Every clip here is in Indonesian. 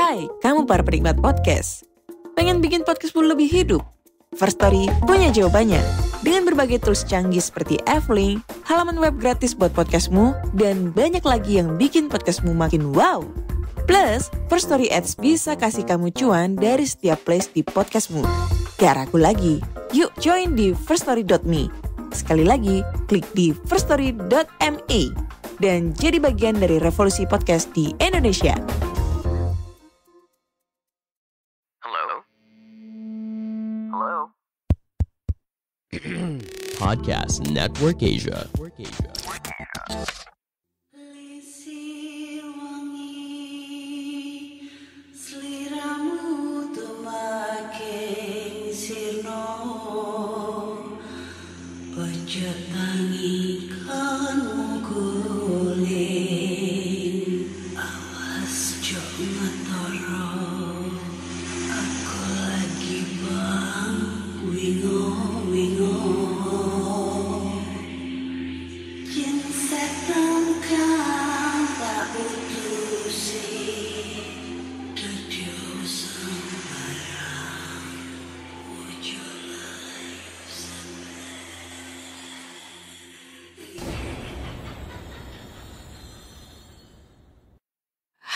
Hai, kamu para penikmat podcast. Pengen bikin podcastmu lebih hidup? First Story punya jawabannya. Dengan berbagai tools canggih seperti F-Link, halaman web gratis buat podcastmu, dan banyak lagi yang bikin podcastmu makin wow. Plus, First Story Ads bisa kasih kamu cuan dari setiap place di podcastmu. Gak ragu lagi, yuk join di firststory.me. Sekali lagi, klik di firststory.me dan jadi bagian dari revolusi podcast di Indonesia. Podcast Network Asia.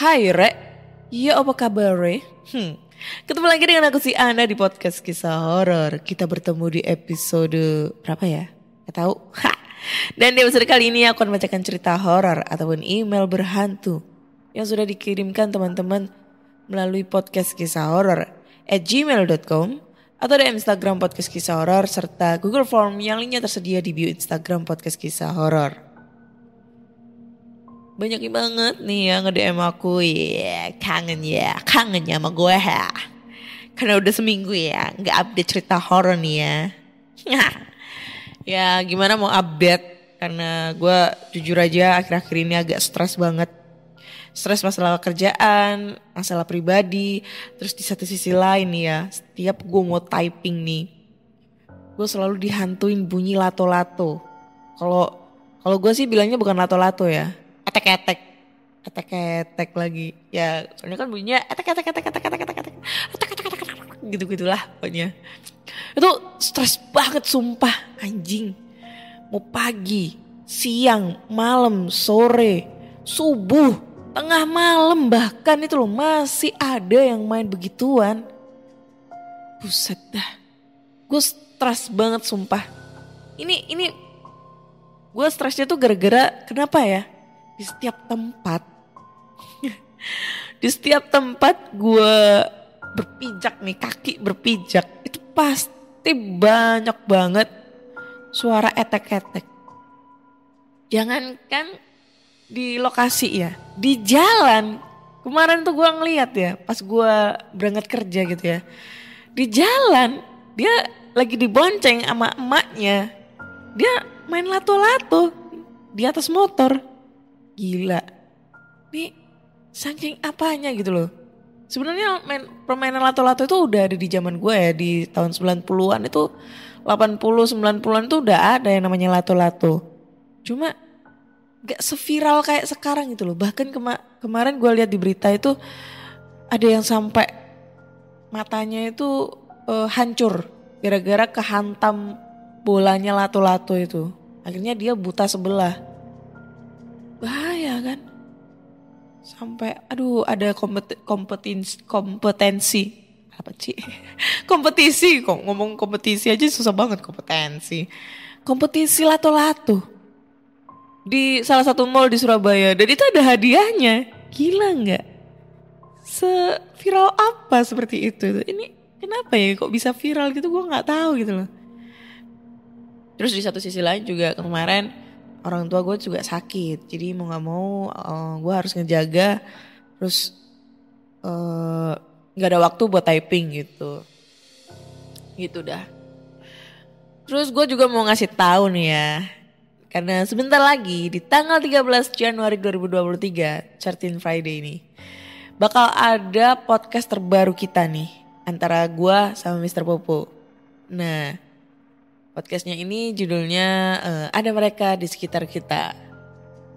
Hai Re, ya apa kabar Re? Ketemu lagi dengan aku si Ana di podcast kisah horor. Kita bertemu di episode berapa ya? Gak tahu. Dan di episode kali ini aku akan membacakan cerita horor ataupun email berhantu yang sudah dikirimkan teman-teman melalui podcast kisah horor @gmail.com atau di Instagram podcast kisah horor serta Google Form yang linknya tersedia di bio Instagram podcast kisah horor. Banyak banget nih yang nge-DM aku, kangen ya sama gue ya. Karena udah seminggu ya gak update cerita horor nih ya. Ya gimana mau update, karena gue jujur aja akhir-akhir ini agak stres banget. Stres masalah kerjaan, masalah pribadi. Terus di satu sisi lain ya, setiap gue mau typing nih, gue selalu dihantuin bunyi lato-lato. Kalau gue sih bilangnya bukan lato-lato ya, etek lagi ya, soalnya kan bunyinya etek gitu-gitulah pokoknya. Itu stres banget sumpah, anjing. Mau pagi, siang, malam, sore, subuh, tengah malam bahkan itu loh masih ada yang main begituan. Buset dah, gue stres banget sumpah. Ini gue stresnya tuh gara-gara kenapa ya? Di setiap tempat gue berpijak nih, kaki berpijak, itu pasti banyak banget suara etek-etek. Jangankan di lokasi ya, di jalan. Kemarin tuh gue ngeliat ya, pas gue berangkat kerja gitu ya, di jalan dia lagi dibonceng sama emaknya, dia main lato-lato di atas motor. Gila, nih saking apanya gitu loh. Sebenarnya permainan lato-lato itu udah ada di zaman gue ya, di tahun 90-an itu, 80 90-an itu udah ada yang namanya lato-lato. Cuma gak seviral kayak sekarang gitu loh. Bahkan kemarin gue lihat di berita itu ada yang sampai matanya itu hancur gara-gara kehantam bolanya lato-lato itu. Akhirnya dia buta sebelah. Bahaya kan? Sampai ada kompetensi apa sih? Kompetisi, kok ngomong kompetisi aja susah banget, kompetisi lato-lato di salah satu mall di Surabaya, dan itu ada hadiahnya. Gila nggak? Seviral apa seperti itu? Ini kenapa ya kok bisa viral gitu, gue nggak tahu gitu loh. Terus di satu sisi lain juga kemarin orang tua gue juga sakit, jadi mau gak mau gue harus ngejaga, terus gak ada waktu buat typing gitu dah. Terus gue juga mau ngasih tahu nih ya, karena sebentar lagi di tanggal 13 Januari 2023, 13 Friday ini, bakal ada podcast terbaru kita nih, antara gue sama Mr. Popo. Nah, podcastnya ini judulnya Ada Mereka di Sekitar Kita.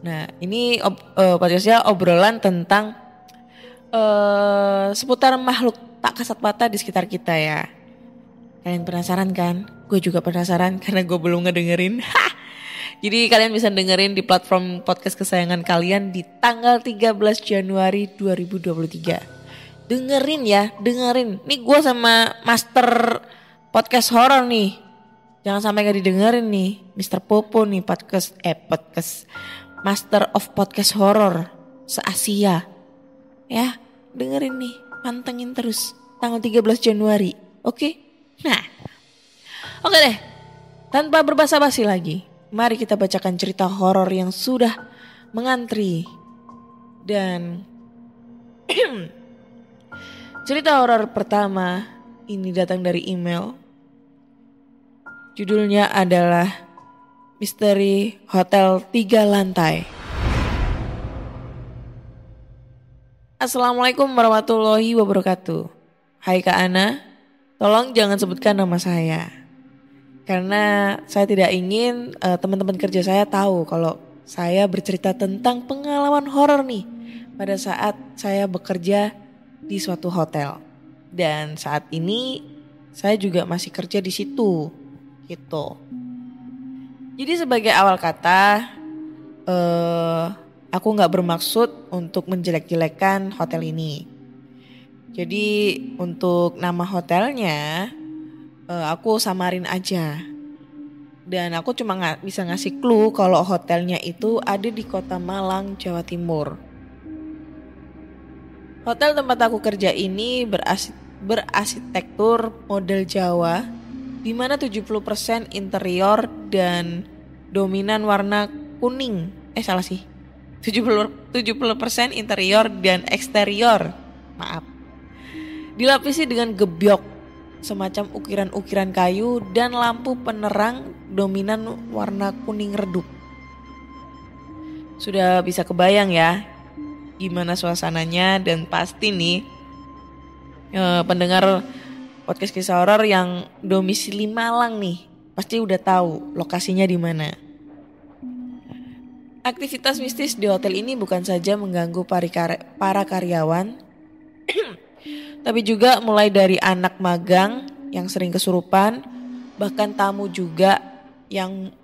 Nah ini podcastnya obrolan tentang seputar makhluk tak kasat mata di sekitar kita ya. Kalian penasaran kan? Gue juga penasaran karena gue belum ngedengerin. Jadi kalian bisa dengerin di platform podcast kesayangan kalian di tanggal 13 Januari 2023. Dengerin ya, dengerin. Nih gue sama Master Podcast Horror nih. Jangan sampai gak didengerin nih. Mr. Popo nih podcast Master of Podcast Horror se-Asia. Ya, dengerin nih. Pantengin terus tanggal 13 Januari. Oke? Nah. Oke deh. Tanpa berbasa-basi lagi, mari kita bacakan cerita horor yang sudah mengantri. Dan cerita horor pertama ini datang dari email. Judulnya adalah Misteri Hotel 3 Lantai. Assalamualaikum warahmatullahi wabarakatuh. Hai Kak Ana, tolong jangan sebutkan nama saya. Karena saya tidak ingin teman-teman kerja saya tahu kalau saya bercerita tentang pengalaman horor nih pada saat saya bekerja di suatu hotel. Dan saat ini saya juga masih kerja di situ. Gitu. Jadi sebagai awal kata, aku nggak bermaksud untuk menjelek-jelekan hotel ini. Jadi untuk nama hotelnya, aku samarin aja. Dan aku cuma bisa ngasih clue kalau hotelnya itu ada di Kota Malang, Jawa Timur. Hotel tempat aku kerja ini berarsitektur model Jawa, di mana 70% interior dan dominan warna kuning. 70% interior dan eksterior. Maaf. Dilapisi dengan gebyok, semacam ukiran-ukiran kayu dan lampu penerang dominan warna kuning redup. Sudah bisa kebayang ya gimana suasananya, dan pasti nih pendengar podcast kisah horor yang domisili Malang nih pasti udah tahu lokasinya di mana. Aktivitas mistis di hotel ini bukan saja mengganggu para karyawan, tapi juga mulai dari anak magang yang sering kesurupan, bahkan tamu juga yang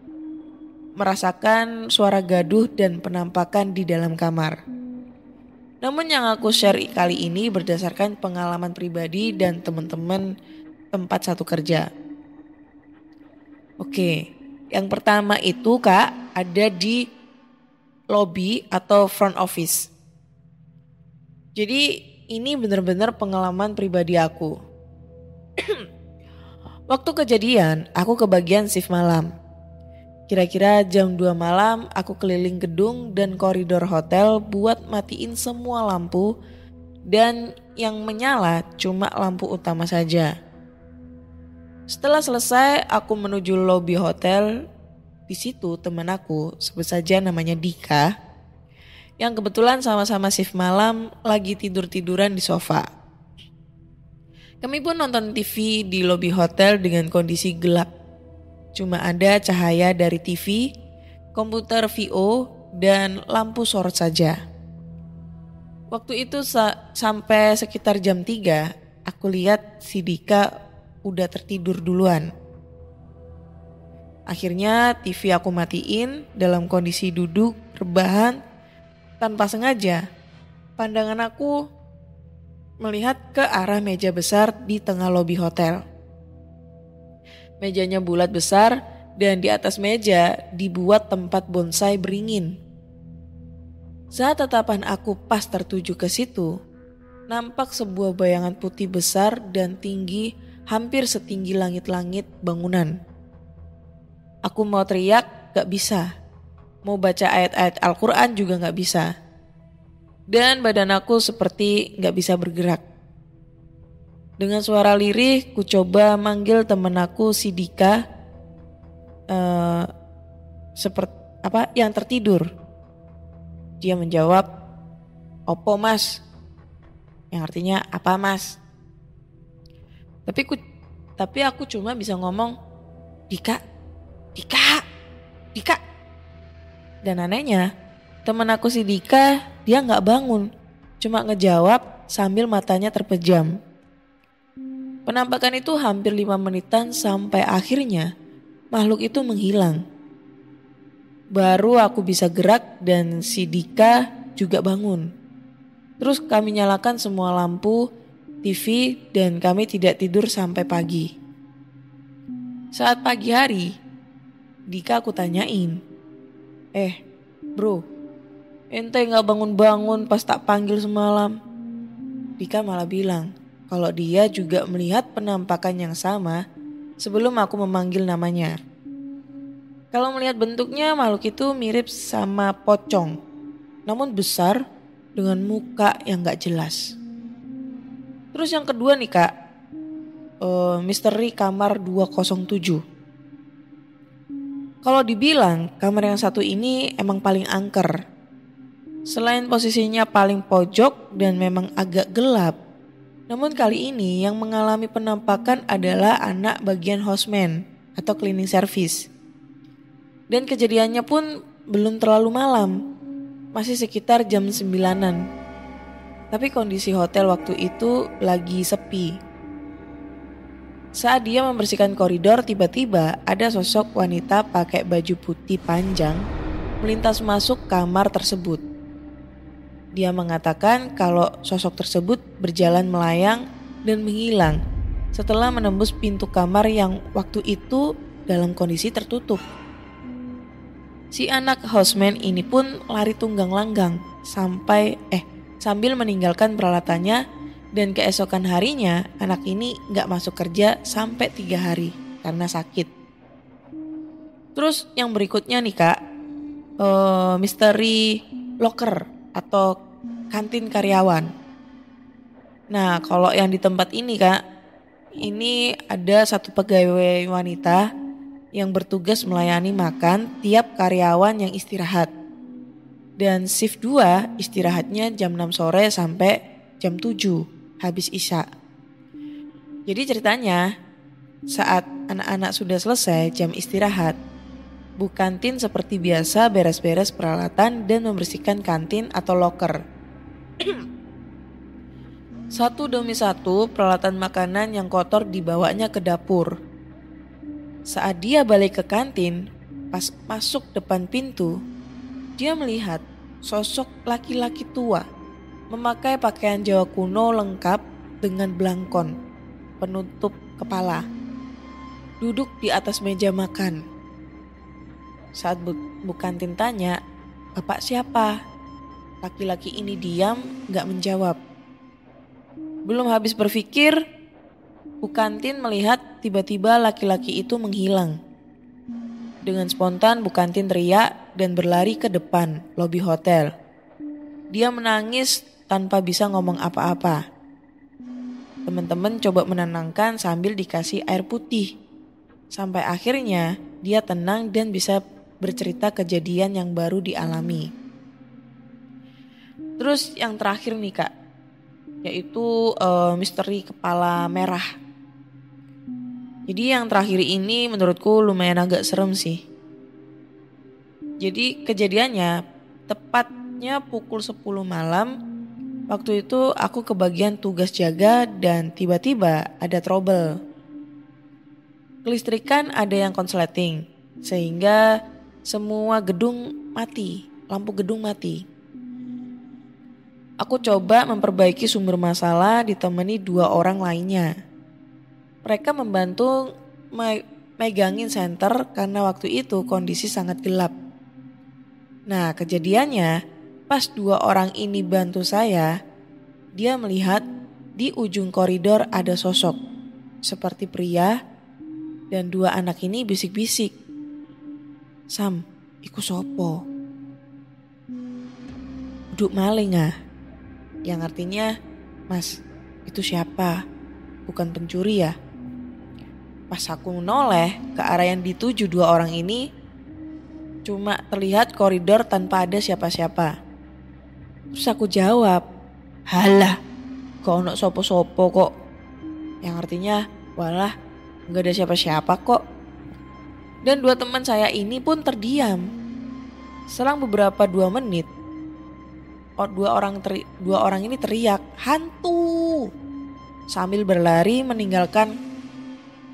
merasakan suara gaduh dan penampakan di dalam kamar. Namun yang aku share kali ini berdasarkan pengalaman pribadi dan teman-teman tempat satu kerja. Oke, yang pertama itu Kak ada di lobby atau front office. Jadi ini benar-benar pengalaman pribadi aku. Waktu kejadian aku kebagian shift malam. Kira-kira jam 2 malam aku keliling gedung dan koridor hotel buat matiin semua lampu, dan yang menyala cuma lampu utama saja. Setelah selesai aku menuju lobi hotel. Di situ teman aku, sebut saja namanya Dika, yang kebetulan sama-sama shift malam lagi tidur-tiduran di sofa. Kami pun nonton TV di lobi hotel dengan kondisi gelap. Cuma ada cahaya dari TV, komputer VO, dan lampu sorot saja. Waktu itu sampai sekitar jam 3, aku lihat si Dika udah tertidur duluan. Akhirnya TV aku matiin dalam kondisi duduk, rebahan, tanpa sengaja. Pandangan aku melihat ke arah meja besar di tengah lobi hotel. Mejanya bulat besar dan di atas meja dibuat tempat bonsai beringin. Saat tatapan aku pas tertuju ke situ, nampak sebuah bayangan putih besar dan tinggi, hampir setinggi langit-langit bangunan. Aku mau teriak gak bisa, mau baca ayat-ayat Al-Quran juga gak bisa. Dan badan aku seperti gak bisa bergerak. Dengan suara lirih, ku coba manggil temen aku si Dika, yang tertidur. Dia menjawab, "Opo mas?" Yang artinya apa mas? Tapi aku cuma bisa ngomong, Dika. Dan anehnya, temen aku si Dika dia gak bangun. cuma ngejawab sambil matanya terpejam. Penampakan itu hampir 5 menitan sampai akhirnya makhluk itu menghilang. Baru aku bisa gerak dan si Dika juga bangun. Terus kami nyalakan semua lampu, TV, dan kami tidak tidur sampai pagi. Saat pagi hari, Dika aku tanyain, bro, ente gak bangun-bangun pas tak panggil semalam? Dika malah bilang kalau dia juga melihat penampakan yang sama sebelum aku memanggil namanya. Kalau melihat bentuknya, makhluk itu mirip sama pocong, namun besar dengan muka yang gak jelas. Terus yang kedua nih kak, misteri kamar 207. Kalau dibilang kamar yang satu ini emang paling angker. Selain posisinya paling pojok dan memang agak gelap, namun kali ini yang mengalami penampakan adalah anak bagian houseman atau cleaning service. Dan kejadiannya pun belum terlalu malam, masih sekitar jam 9-an. Tapi kondisi hotel waktu itu lagi sepi. Saat dia membersihkan koridor, tiba-tiba ada sosok wanita pakai baju putih panjang melintas masuk kamar tersebut. Dia mengatakan kalau sosok tersebut berjalan melayang dan menghilang setelah menembus pintu kamar yang waktu itu dalam kondisi tertutup. Si anak houseman ini pun lari tunggang langgang sambil meninggalkan peralatannya, dan keesokan harinya anak ini gak masuk kerja sampai 3 hari karena sakit. Terus yang berikutnya nih kak, misteri locker atau kantin karyawan. Nah kalau yang di tempat ini kak, ini ada satu pegawai wanita yang bertugas melayani makan tiap karyawan yang istirahat. Dan shift 2 istirahatnya jam 6 sore sampai jam 7 habis isya. Jadi ceritanya saat anak-anak sudah selesai jam istirahat, Bu Kantin seperti biasa beres-beres peralatan dan membersihkan kantin atau loker. Satu demi satu peralatan makanan yang kotor dibawanya ke dapur. Saat dia balik ke kantin, pas masuk depan pintu, dia melihat sosok laki-laki tua memakai pakaian Jawa kuno lengkap dengan belangkon penutup kepala, duduk di atas meja makan. Saat Bu Kantin tanya, "Bapak siapa?" Laki-laki ini diam, gak menjawab. Belum habis berpikir, Bu Kantin melihat tiba-tiba laki-laki itu menghilang. Dengan spontan Bu Kantin teriak dan berlari ke depan lobi hotel. Dia menangis tanpa bisa ngomong apa-apa. Teman-teman coba menenangkan sambil dikasih air putih. Sampai akhirnya dia tenang dan bisa bercerita kejadian yang baru dialami. Terus yang terakhir nih kak, yaitu misteri kepala merah. Jadi yang terakhir ini menurutku lumayan agak serem sih. Jadi kejadiannya tepatnya pukul 10 malam. Waktu itu aku kebagian tugas jaga dan tiba-tiba ada trouble. Kelistrikan ada yang konsleting sehingga semua gedung mati, lampu gedung mati. Aku coba memperbaiki sumber masalah ditemani 2 orang lainnya. Mereka membantu megangin senter karena waktu itu kondisi sangat gelap. Nah kejadiannya pas 2 orang ini bantu saya, dia melihat di ujung koridor ada sosok seperti pria dan 2 anak ini bisik-bisik. "Sam, iku sopo?" "Duduk maling ah." Yang artinya, "Mas, itu siapa? Bukan pencuri ya?" Pas aku noleh ke arah yang dituju 2 orang ini, cuma terlihat koridor tanpa ada siapa-siapa. Terus aku jawab, "Halah, gak ono sopo-sopo kok." Yang artinya, walah gak ada siapa-siapa kok. Dan 2 teman saya ini pun terdiam. Selang beberapa 2 menit, dua orang ini teriak, "Hantu!" sambil berlari meninggalkan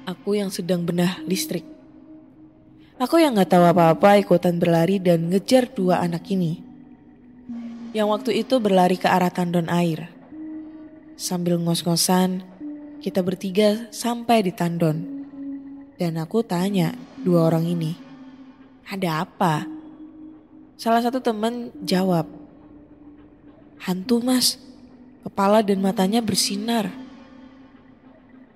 aku yang sedang benah listrik. Aku yang gak tahu apa-apa ikutan berlari dan ngejar dua anak ini, yang waktu itu berlari ke arah tandon air. Sambil ngos-ngosan, kita bertiga sampai di tandon. Dan aku tanya dua orang ini, "Ada apa?" Salah satu teman jawab, "Hantu mas, kepala dan matanya bersinar."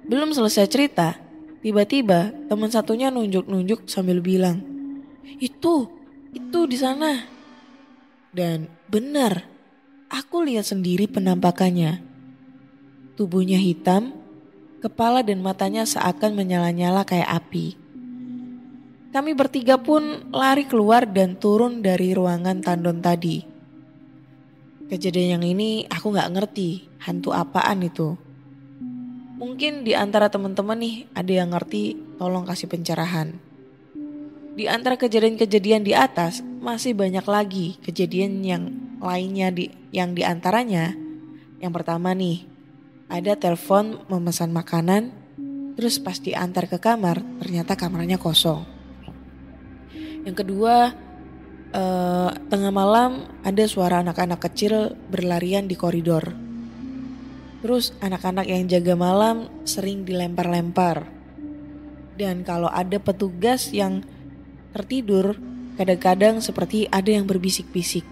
Belum selesai cerita, tiba-tiba teman satunya nunjuk-nunjuk sambil bilang, Itu di sana." Dan benar, aku lihat sendiri penampakannya. Tubuhnya hitam, kepala dan matanya seakan menyala-nyala kayak api. Kami bertiga pun lari keluar dan turun dari ruangan tandon tadi. Kejadian yang ini aku gak ngerti hantu apaan itu. Mungkin di antara teman-teman nih ada yang ngerti, tolong kasih pencerahan. Di antara kejadian-kejadian di atas masih banyak lagi kejadian yang lainnya yang di antaranya. Yang pertama nih, ada telepon memesan makanan, terus pas diantar ke kamar ternyata kamarnya kosong. Yang kedua, tengah malam ada suara anak-anak kecil berlarian di koridor. Terus anak-anak yang jaga malam sering dilempar-lempar. Dan kalau ada petugas yang tertidur, kadang-kadang seperti ada yang berbisik-bisik.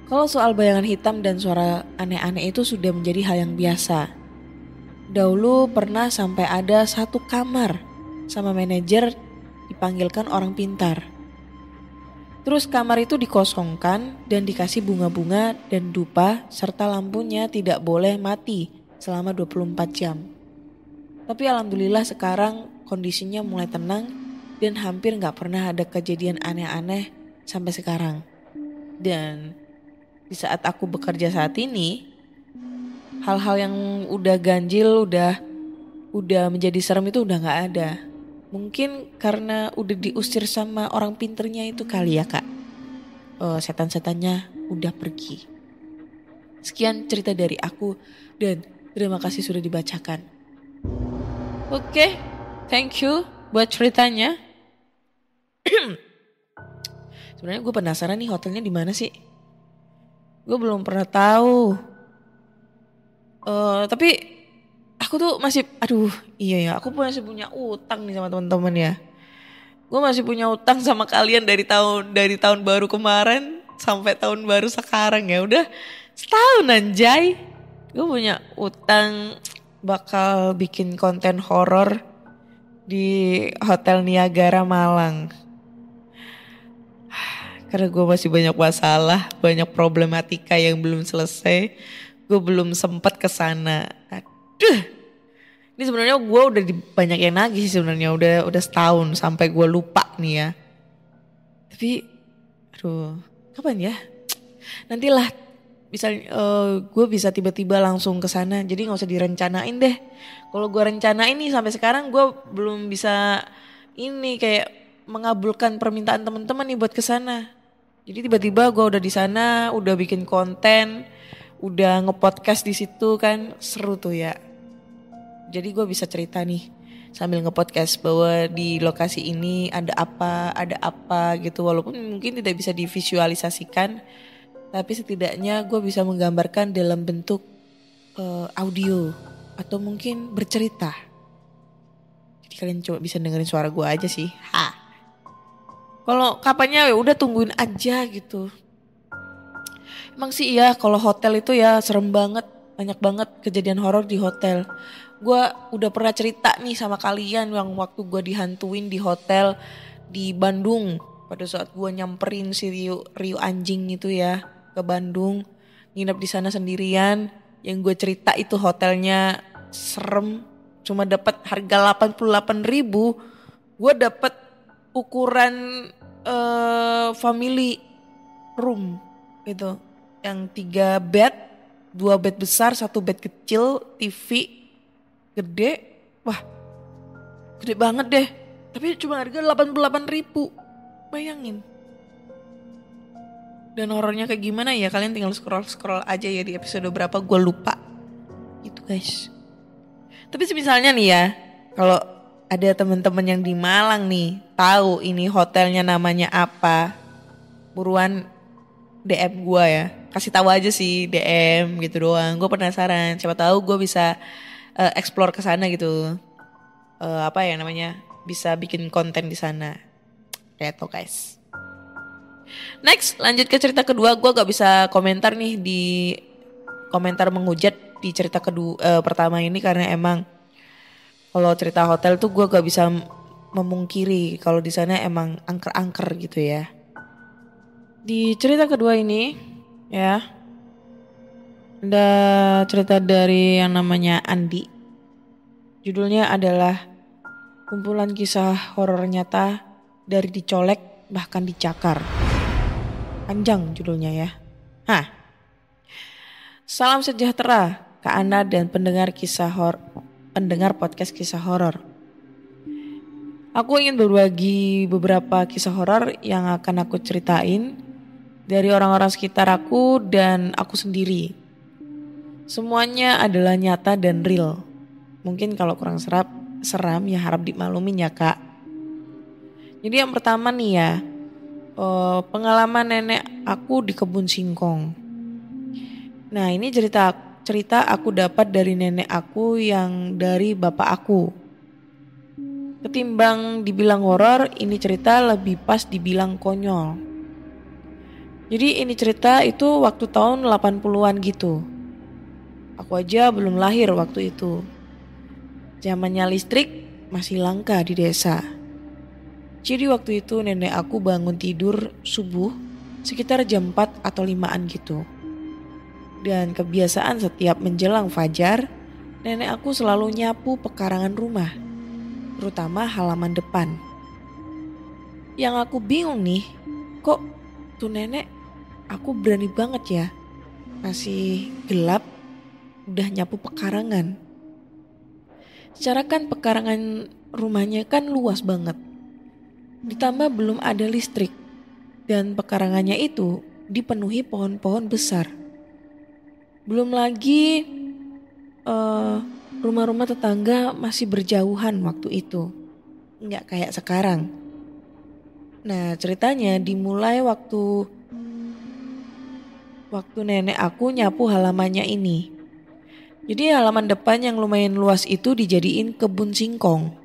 Kalau soal bayangan hitam dan suara aneh-aneh itu sudah menjadi hal yang biasa. Dahulu pernah sampai ada satu kamar sama manajer dipanggilkan orang pintar. Terus kamar itu dikosongkan dan dikasih bunga-bunga dan dupa serta lampunya tidak boleh mati selama 24 jam. Tapi alhamdulillah sekarang kondisinya mulai tenang dan hampir gak pernah ada kejadian aneh-aneh sampai sekarang. Dan di saat aku bekerja saat ini, hal-hal yang udah ganjil, udah menjadi serem itu udah gak ada. Mungkin karena udah diusir sama orang pinternya itu kali ya kak. Setan-setannya udah pergi. Sekian cerita dari aku dan terima kasih sudah dibacakan. Oke, thank you buat ceritanya. Sebenarnya gue penasaran nih hotelnya di mana sih? Gue belum pernah tahu. Tapi aku tuh masih, iya ya, aku masih punya utang nih sama teman-teman ya. Gue masih punya utang sama kalian dari tahun baru kemarin sampai tahun baru sekarang ya. Udah setahun anjay. Gue punya utang bakal bikin konten horor di Hotel Niagara Malang. Karena gue masih banyak masalah, banyak problematika yang belum selesai. Gue belum sempat ke sana. Aduh. Ini sebenarnya gue udah banyak yang nagih sih sebenarnya, udah setahun sampai gue lupa nih ya. Tapi kapan ya? Nantilah gue bisa tiba-tiba langsung ke sana. Jadi nggak usah direncanain deh. Kalau gue rencanain nih sampai sekarang gue belum bisa ini kayak mengabulkan permintaan teman-teman nih buat ke sana. Jadi tiba-tiba gue udah di sana, udah bikin konten, udah ngepodcast di situ kan, seru tuh ya. Jadi gue bisa cerita nih sambil ngepodcast bahwa di lokasi ini ada apa gitu. Walaupun mungkin tidak bisa divisualisasikan, tapi setidaknya gue bisa menggambarkan dalam bentuk audio atau mungkin bercerita. Jadi kalian coba bisa dengerin suara gue aja sih. Kalau kapannya ya udah tungguin aja gitu. Emang sih iya kalau hotel itu ya serem banget. Banyak banget kejadian horor di hotel. Gue udah pernah cerita nih sama kalian yang waktu gue dihantuin di hotel di Bandung. Pada saat gue nyamperin si Rio anjing itu ya ke Bandung. Nginep di sana sendirian. Yang gue cerita itu hotelnya serem. Cuma dapat harga 88.000. Gue dapat ukuran family room gitu. Yang 3 bed, 2 bed besar, 1 bed kecil, TV gede. Wah, gede banget deh. Tapi cuma harga 88.000. Bayangin. Dan horornya kayak gimana ya, kalian tinggal scroll aja ya di episode berapa, gue lupa. Gitu guys. Tapi misalnya nih ya, kalau ada teman-teman yang di Malang nih, tahu ini hotelnya namanya apa, buruan DM gue ya. Kasih tahu aja sih, DM gitu doang. Gue penasaran, siapa tahu gue bisa explore ke sana gitu. Apa ya namanya? Bisa bikin konten di sana. Kayak tuh guys. Next, lanjut ke cerita kedua. Gue gak bisa komentar nih di komentar menghujat di cerita kedua pertama ini, karena emang kalau cerita hotel tuh gue gak bisa memungkiri kalau di sana emang angker-angker gitu ya. Di cerita kedua ini ya, ada cerita dari yang namanya Andi. Judulnya adalah kumpulan kisah horor nyata dari dicolek bahkan dicakar. Panjang judulnya ya. Salam sejahtera ke Anda dan pendengar podcast kisah horor. Aku ingin berbagi beberapa kisah horor yang akan aku ceritain dari orang-orang sekitar aku dan aku sendiri. Semuanya adalah nyata dan real. Mungkin kalau kurang seram ya harap dimaklumin ya kak. Jadi yang pertama nih ya, pengalaman nenek aku di kebun singkong. Nah ini cerita aku dapat dari nenek aku yang dari bapak aku. Ketimbang dibilang horor, ini cerita lebih pas dibilang konyol. Jadi ini cerita itu waktu tahun 80-an gitu. Aku aja belum lahir waktu itu. Zamannya listrik masih langka di desa. Jadi waktu itu nenek aku bangun tidur subuh sekitar jam 4 atau 5-an gitu. Dan kebiasaan setiap menjelang fajar, nenek aku selalu nyapu pekarangan rumah, terutama halaman depan. Yang aku bingung nih, kok tuh nenek aku berani banget ya, masih gelap udah nyapu pekarangan. Secara kan pekarangan rumahnya kan luas banget. Ditambah belum ada listrik dan pekarangannya itu dipenuhi pohon-pohon besar. Belum lagi rumah-rumah tetangga masih berjauhan waktu itu. Nggak kayak sekarang. Nah ceritanya dimulai waktu nenek aku nyapu halamannya ini. Jadi halaman depan yang lumayan luas itu dijadiin kebun singkong.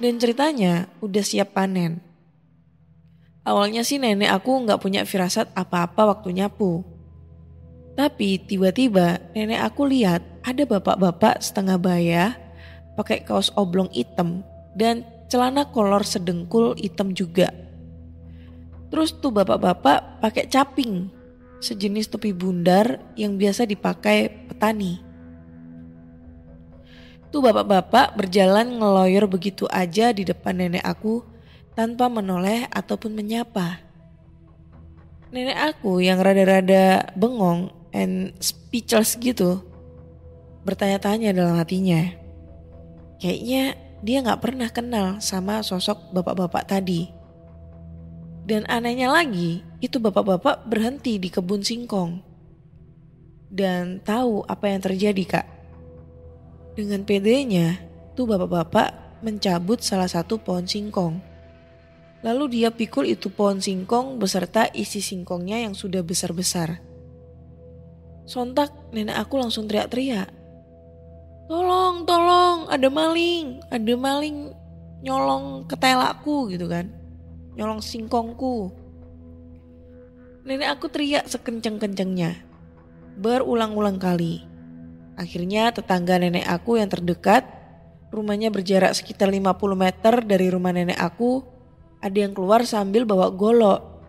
Dan ceritanya udah siap panen. Awalnya sih nenek aku gak punya firasat apa-apa waktu nyapu. Tapi tiba-tiba nenek aku lihat ada bapak-bapak setengah baya pakai kaos oblong hitam dan celana kolor sedengkul hitam juga. Terus tuh bapak-bapak pakai caping, sejenis topi bundar yang biasa dipakai petani. Tuh bapak-bapak berjalan ngeloyor begitu aja di depan nenek aku tanpa menoleh ataupun menyapa. Nenek aku yang rada-rada bengong and speechless gitu bertanya-tanya dalam hatinya. Kayaknya dia gak pernah kenal sama sosok bapak-bapak tadi. Dan anehnya lagi, itu bapak-bapak berhenti di kebun singkong. Dan tahu apa yang terjadi kak? Dengan pedenya, tuh bapak-bapak mencabut salah satu pohon singkong. Lalu dia pikul itu pohon singkong beserta isi singkongnya yang sudah besar-besar. Sontak nenek aku langsung teriak-teriak. Tolong, tolong, ada maling nyolong ketelaku gitu kan. Nyolong singkongku. Nenek aku teriak sekencang-kencangnya, berulang-ulang kali. Akhirnya tetangga nenek aku yang terdekat, rumahnya berjarak sekitar 50 meter dari rumah nenek aku, ada yang keluar sambil bawa golok.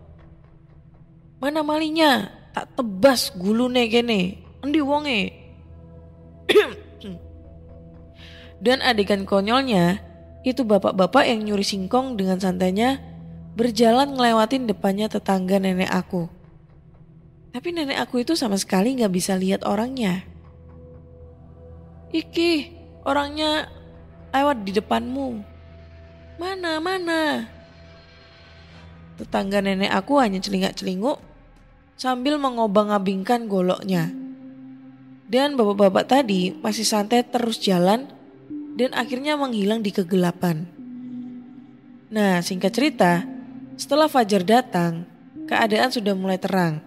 Mana malingnya? Tak tebas gulune kene. Endi wonge? Dan adegan konyolnya, itu bapak-bapak yang nyuri singkong dengan santainya berjalan ngelewatin depannya tetangga nenek aku. Tapi nenek aku itu sama sekali gak bisa lihat orangnya. Iki, orangnya lewat di depanmu. Mana? Tetangga nenek aku hanya celingak-celinguk sambil mengobang-abingkan goloknya. Dan bapak-bapak tadi masih santai terus jalan dan akhirnya menghilang di kegelapan. Nah, singkat cerita, setelah fajar datang, keadaan sudah mulai terang.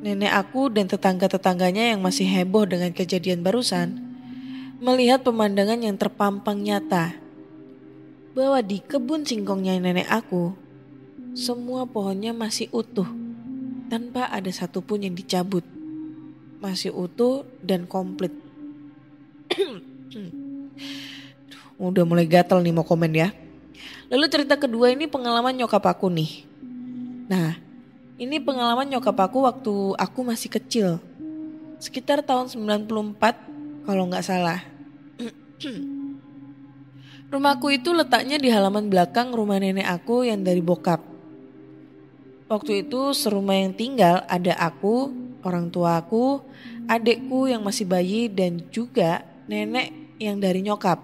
Nenek aku dan tetangga-tetangganya yang masih heboh dengan kejadian barusan melihat pemandangan yang terpampang nyata bahwa di kebun singkongnya nenek aku, semua pohonnya masih utuh tanpa ada satupun yang dicabut. Masih utuh dan komplit. Udah mulai gatel nih mau komen ya. Lalu cerita kedua ini pengalaman nyokap aku nih. Nah, ini pengalaman nyokap aku waktu aku masih kecil. Sekitar tahun 94 kalau nggak salah. Rumahku itu letaknya di halaman belakang rumah nenek aku yang dari bokap. Waktu itu serumah yang tinggal ada aku, orang tua aku, adekku yang masih bayi dan juga nenek yang dari nyokap.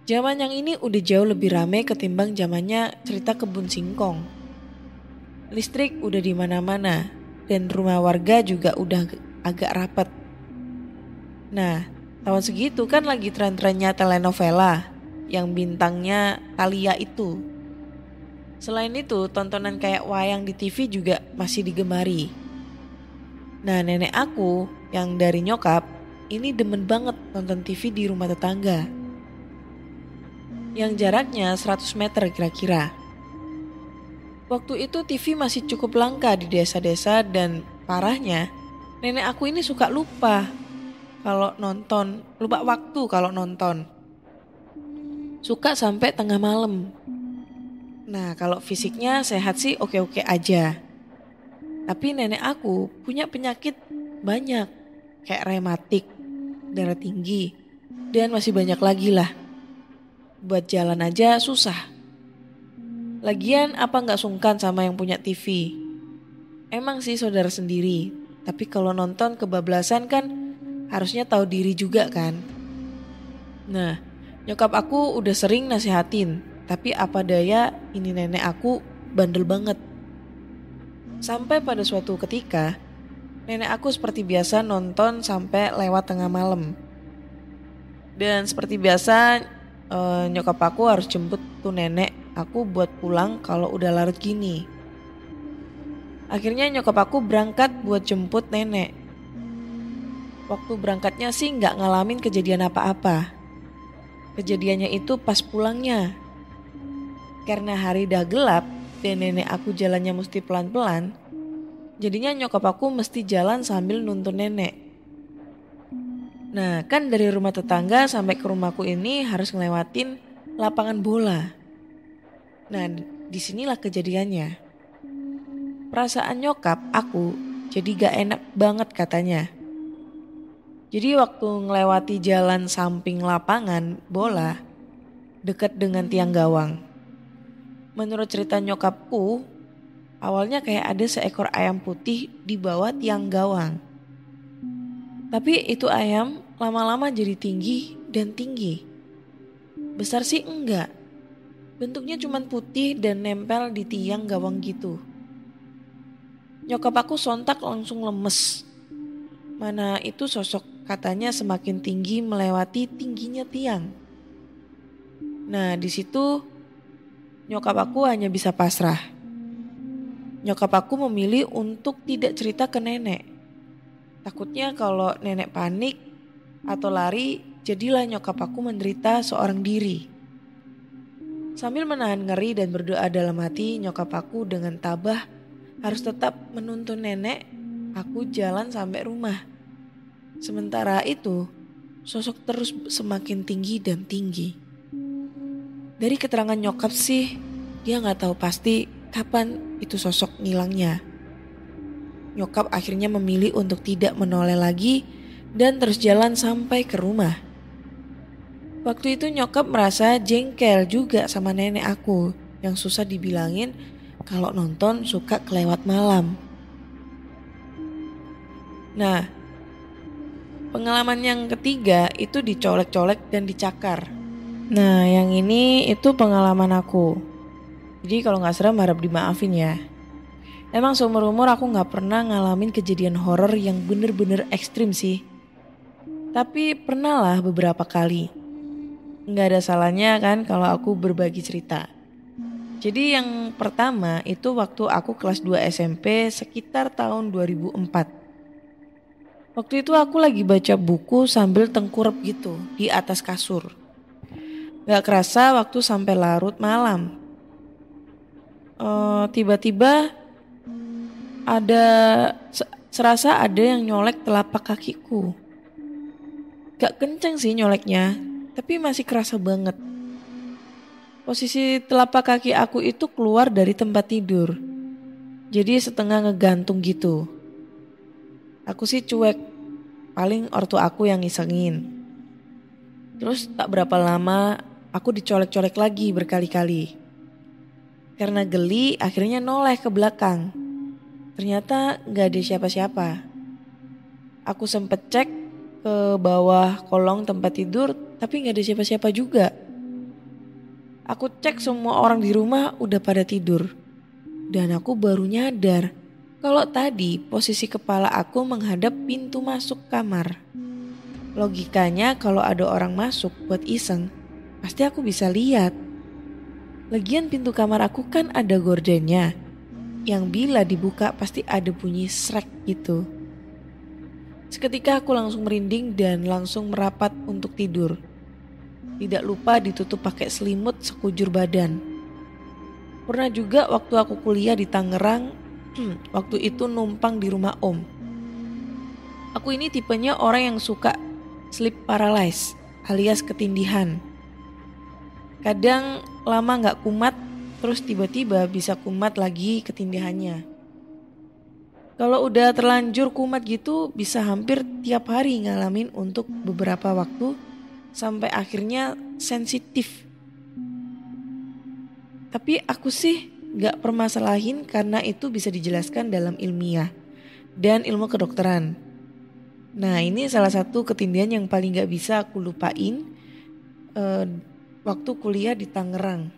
Zaman yang ini udah jauh lebih ramai ketimbang zamannya cerita kebun singkong. Listrik udah di mana-mana dan rumah warga juga udah agak rapat. Nah, tahun segitu kan lagi tren-trennya telenovela yang bintangnya Thalia itu. Selain itu, tontonan kayak wayang di TV juga masih digemari. Nah, nenek aku yang dari nyokap ini demen banget nonton TV di rumah tetangga. Yang jaraknya 100 meter kira-kira. Waktu itu TV masih cukup langka di desa-desa dan parahnya nenek aku ini suka lupa waktu kalau nonton. Suka sampai tengah malam. Nah, kalau fisiknya sehat sih oke-oke aja. Tapi nenek aku punya penyakit banyak, kayak rematik, darah tinggi, dan masih banyak lagi lah. Buat jalan aja susah. Lagian apa gak sungkan sama yang punya TV? Emang sih saudara sendiri, tapi kalau nonton kebablasan kan harusnya tahu diri juga kan. Nah, nyokap aku udah sering nasihatin, tapi apa daya ini nenek aku bandel banget. Sampai pada suatu ketika, nenek aku seperti biasa nonton sampai lewat tengah malam. Dan seperti biasa nyokap aku harus jemput tuh nenek aku buat pulang kalau udah larut gini. Akhirnya nyokap aku berangkat buat jemput nenek. Waktu berangkatnya sih gak ngalamin kejadian apa-apa. Kejadiannya itu pas pulangnya. Karena hari udah gelap dan nenek aku jalannya mesti pelan-pelan, jadinya nyokap aku mesti jalan sambil nuntun nenek. Nah, kan dari rumah tetangga sampai ke rumahku ini harus ngelewatin lapangan bola. Nah, disinilah kejadiannya. Perasaan nyokap aku jadi gak enak banget katanya. Jadi waktu ngelewati jalan samping lapangan bola dekat dengan tiang gawang. Menurut cerita nyokapku, awalnya kayak ada seekor ayam putih di bawah tiang gawang. Tapi itu ayam lama-lama jadi tinggi dan tinggi. Besar sih enggak. Bentuknya cuma putih dan nempel di tiang gawang gitu. Nyokap aku sontak langsung lemes. Mana itu sosok katanya semakin tinggi melewati tingginya tiang. Nah, di situ nyokap aku hanya bisa pasrah. Nyokap aku memilih untuk tidak cerita ke nenek. Takutnya kalau nenek panik atau lari, jadilah nyokap aku menderita seorang diri. Sambil menahan ngeri dan berdoa dalam hati, nyokap aku dengan tabah harus tetap menuntun nenek aku jalan sampai rumah. Sementara itu, sosok terus semakin tinggi dan tinggi. Dari keterangan nyokap sih, dia gak tahu pasti kapan itu sosok ngilangnya. Nyokap akhirnya memilih untuk tidak menoleh lagi dan terus jalan sampai ke rumah. Waktu itu nyokap merasa jengkel juga sama nenek aku yang susah dibilangin kalau nonton suka kelewat malam. Nah, pengalaman yang ketiga itu dicolek-colek dan dicakar. Nah, yang ini itu pengalaman aku. Jadi kalau gak serem harap dimaafin ya. Emang seumur-umur aku gak pernah ngalamin kejadian horor yang bener-bener ekstrim sih. Tapi pernah lah beberapa kali. Gak ada salahnya kan kalau aku berbagi cerita. Jadi yang pertama itu waktu aku kelas 2 SMP sekitar tahun 2004. Waktu itu aku lagi baca buku sambil tengkurap gitu di atas kasur. Gak kerasa waktu sampai larut malam. Tiba-tiba serasa ada yang nyolek telapak kakiku. Gak kenceng sih nyoleknya, tapi masih kerasa banget. Posisi telapak kaki aku itu keluar dari tempat tidur. Jadi setengah ngegantung gitu. Aku sih cuek, paling ortu aku yang ngisengin. Terus tak berapa lama aku dicolek-colek lagi berkali-kali. Karena geli akhirnya noleh ke belakang. Ternyata gak ada siapa-siapa. Aku sempet cek ke bawah kolong tempat tidur tapi gak ada siapa-siapa juga. Aku cek semua orang di rumah udah pada tidur. Dan aku baru nyadar kalau tadi posisi kepala aku menghadap pintu masuk kamar. Logikanya kalau ada orang masuk buat iseng, pasti aku bisa lihat. Lagian pintu kamar aku kan ada gordennya, yang bila dibuka pasti ada bunyi srek gitu. Seketika aku langsung merinding dan langsung merapat untuk tidur. Tidak lupa ditutup pakai selimut sekujur badan. Pernah juga waktu aku kuliah di Tangerang, waktu itu numpang di rumah om. Aku ini tipenya orang yang suka sleep paralysis alias ketindihan. Kadang lama gak kumat, terus tiba-tiba bisa kumat lagi ketindihannya. Kalau udah terlanjur kumat gitu bisa hampir tiap hari ngalamin untuk beberapa waktu sampai akhirnya sensitif. Tapi aku sih gak permasalahin karena itu bisa dijelaskan dalam ilmiah dan ilmu kedokteran. Nah ini salah satu ketindihan yang paling gak bisa aku lupain waktu kuliah di Tangerang.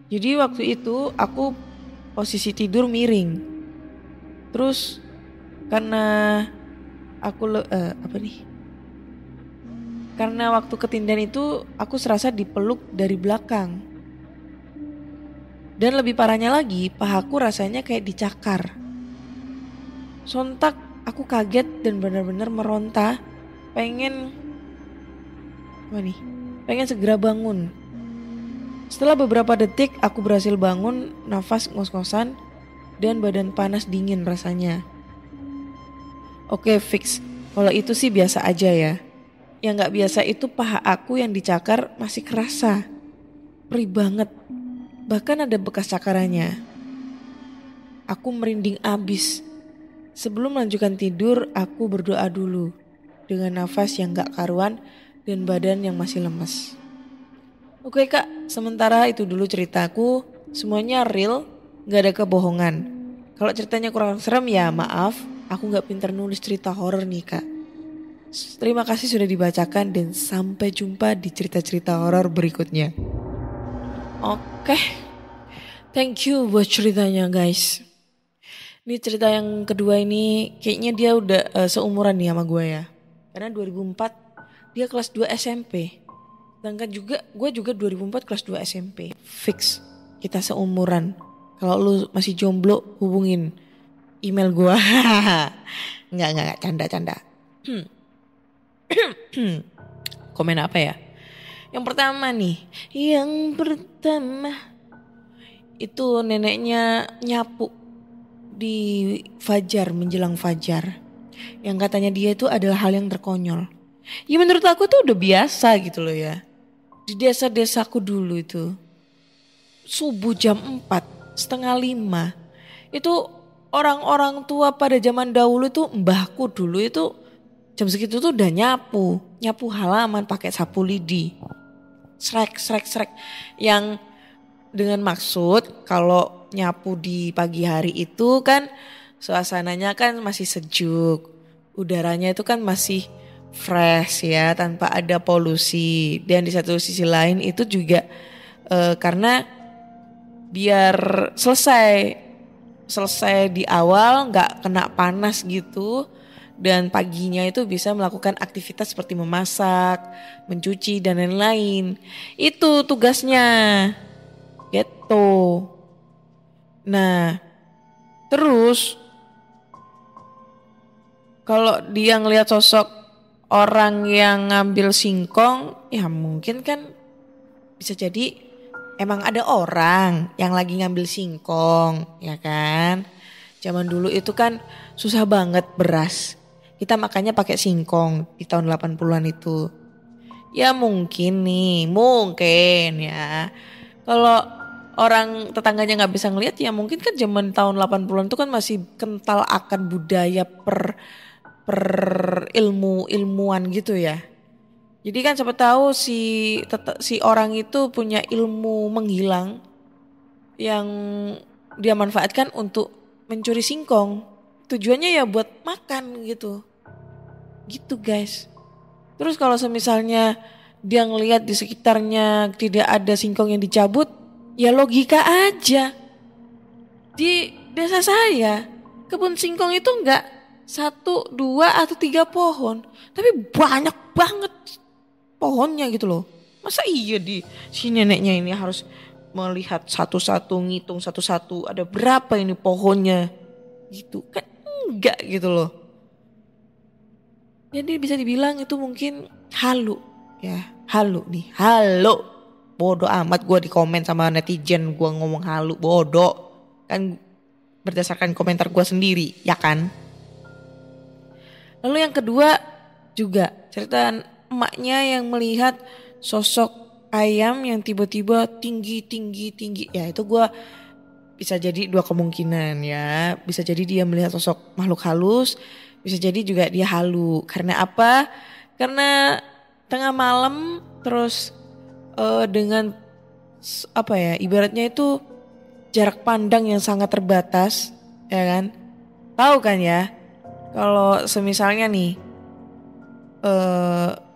Jadi waktu itu aku posisi tidur miring. Terus karena aku karena waktu ketindihan itu aku serasa dipeluk dari belakang. Dan lebih parahnya lagi, pahaku rasanya kayak dicakar. Sontak aku kaget dan benar-benar meronta, pengen segera bangun. Setelah beberapa detik aku berhasil bangun, nafas ngos-ngosan dan badan panas dingin rasanya. Oke fix, kalau itu sih biasa aja ya. Yang gak biasa itu paha aku yang dicakar masih kerasa. Perih banget, bahkan ada bekas cakarannya. Aku merinding abis. Sebelum melanjutkan tidur, aku berdoa dulu dengan nafas yang gak karuan dan badan yang masih lemas. Oke kak, sementara itu dulu ceritaku. Semuanya real, gak ada kebohongan. Kalau ceritanya kurang serem ya maaf, aku gak pintar nulis cerita horor nih kak. Terima kasih sudah dibacakan dan sampai jumpa di cerita-cerita horor berikutnya. Oke, thank you buat ceritanya guys. Ini cerita yang kedua ini kayaknya dia udah seumuran nih sama gue ya. Karena 2004 dia kelas 2 SMP. Sedangkan gue juga 2004 kelas 2 SMP. Fix, kita seumuran. Kalau lu masih jomblo hubungin email gue. Enggak, canda. Komen apa ya? Yang pertama itu neneknya nyapu di fajar, menjelang fajar. Yang katanya dia itu adalah hal yang terkonyol. Ya menurut aku tuh udah biasa gitu loh ya. Di desa-desaku dulu itu subuh jam 4, setengah 5 itu orang-orang tua pada zaman dahulu itu, mbahku dulu itu jam segitu tuh udah nyapu halaman pakai sapu lidi. Srek. Yang dengan maksud kalau nyapu di pagi hari itu kan suasananya kan masih sejuk. Udaranya itu kan masih fresh ya, tanpa ada polusi. Dan di satu sisi lain itu juga karena biar selesai selesai di awal, gak kena panas gitu. Dan paginya itu bisa melakukan aktivitas seperti memasak, mencuci dan lain-lain. Itu tugasnya gitu. Nah terus kalau dia ngelihat sosok orang yang ngambil singkong, ya mungkin kan bisa jadi emang ada orang yang lagi ngambil singkong, ya kan. Zaman dulu itu kan susah banget beras. Kita makanya pakai singkong di tahun 80-an itu. Ya mungkin nih, mungkin ya. Kalau orang tetangganya nggak bisa ngelihat, ya mungkin kan zaman tahun 80-an itu kan masih kental akan budaya per ilmuan gitu ya. Jadi kan siapa tahu si orang itu punya ilmu menghilang yang dia manfaatkan untuk mencuri singkong. Tujuannya ya buat makan gitu. Gitu guys. Terus kalau semisalnya dia ngelihat di sekitarnya tidak ada singkong yang dicabut, ya logika aja. Di desa saya, kebun singkong itu enggak 1, 2 atau 3 pohon, tapi banyak banget pohonnya gitu loh. Masa iya di si neneknya ini harus melihat satu-satu, ngitung satu-satu ada berapa ini pohonnya gitu kan, enggak gitu loh. Jadi bisa dibilang itu mungkin halu ya, halu nih, halu. Bodoh amat gue di komen sama netizen gue ngomong halu, bodoh. Kan berdasarkan komentar gue sendiri, ya kan. Lalu yang kedua juga cerita emaknya yang melihat sosok ayam yang tiba-tiba tinggi. Ya itu gue bisa jadi 2 kemungkinan ya. Bisa jadi dia melihat sosok makhluk halus, bisa jadi juga dia halu. Karena apa? Karena tengah malam terus dengan apa ya, ibaratnya itu jarak pandang yang sangat terbatas, ya kan? Tahu kan ya? Kalau semisalnya nih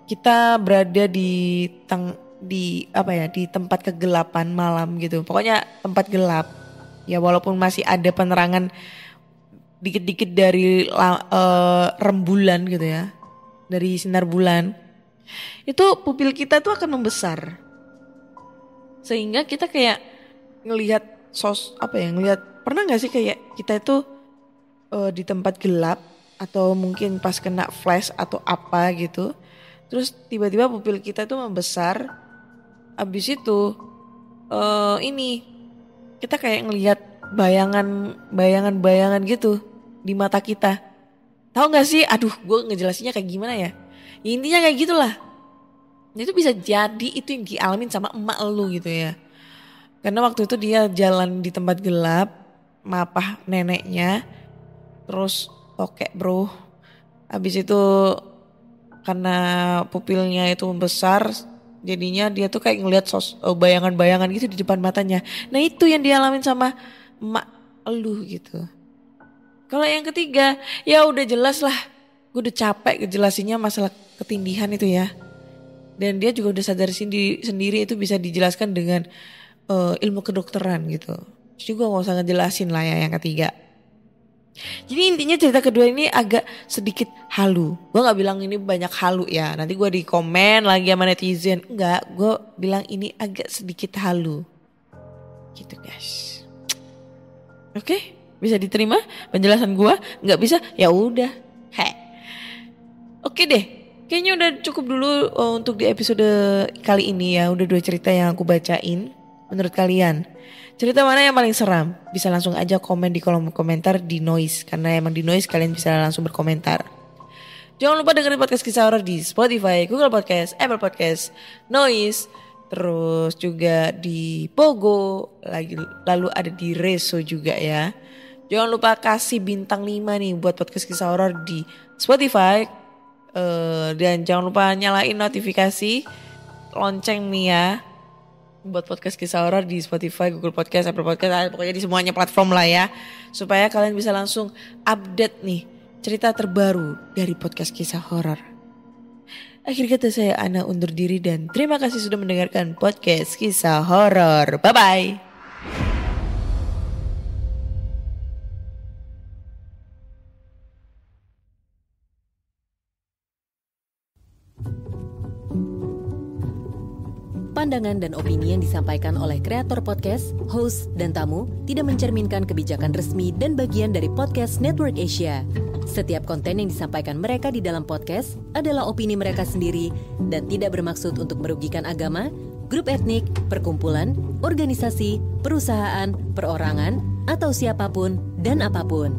kita berada di tempat kegelapan malam gitu. Pokoknya tempat gelap. Ya walaupun masih ada penerangan dikit-dikit dari rembulan gitu ya. Dari sinar bulan. Itu pupil kita tuh akan membesar. Sehingga kita kayak ngelihat ngelihat, pernah gak sih kayak kita itu di tempat gelap atau mungkin pas kena flash atau apa gitu, terus tiba-tiba pupil kita itu membesar, abis itu ini kita kayak ngelihat bayangan gitu di mata kita. Tahu nggak sih? Aduh, gue ngejelasinnya kayak gimana ya? Ya intinya kayak gitulah. Itu bisa jadi itu yang dialamin sama emak lu gitu ya. Karena waktu itu dia jalan di tempat gelap, mapah neneknya, terus oke bro. Habis itu karena pupilnya itu membesar, jadinya dia tuh kayak ngelihat bayangan-bayangan gitu di depan matanya. Nah itu yang dialamin sama emak lu gitu. Kalau yang ketiga, ya udah jelas lah. Gue udah capek ngejelasinnya masalah ketindihan itu ya. Dan dia juga udah sadar sendiri itu bisa dijelaskan dengan ilmu kedokteran gitu. Jadi gue gak usah ngejelasin lah ya yang ketiga. Jadi intinya cerita kedua ini agak sedikit halu. Gue gak bilang ini banyak halu ya. Nanti gue di komen lagi sama netizen. Enggak, gue bilang ini agak sedikit halu. Gitu guys. Oke, bisa diterima penjelasan gue? Gak bisa? Ya udah. Oke deh. Kayaknya udah cukup dulu untuk di episode kali ini ya. Udah 2 cerita yang aku bacain. Menurut kalian, cerita mana yang paling seram? Bisa langsung aja komen di kolom komentar di Noise. Karena emang di Noise kalian bisa langsung berkomentar. Jangan lupa dengerin podcast Kisah Horor di Spotify, Google Podcast, Apple Podcast, Noise. Terus juga di Pogo. Lalu ada di Reso juga ya. Jangan lupa kasih bintang 5 nih buat podcast Kisah Horor di Spotify. Dan jangan lupa nyalain notifikasi lonceng nih ya buat podcast Kisah Horor di Spotify, Google Podcast, Apple Podcast, pokoknya di semuanya platform lah ya, supaya kalian bisa langsung update nih cerita terbaru dari podcast Kisah Horor. Akhir kata saya Ana undur diri dan terima kasih sudah mendengarkan podcast Kisah Horor. Bye bye. Pandangan dan opini yang disampaikan oleh kreator podcast, host, dan tamu tidak mencerminkan kebijakan resmi dan bagian dari podcast Network Asia. Setiap konten yang disampaikan mereka di dalam podcast adalah opini mereka sendiri dan tidak bermaksud untuk merugikan agama, grup etnik, perkumpulan, organisasi, perusahaan, perorangan, atau siapapun dan apapun.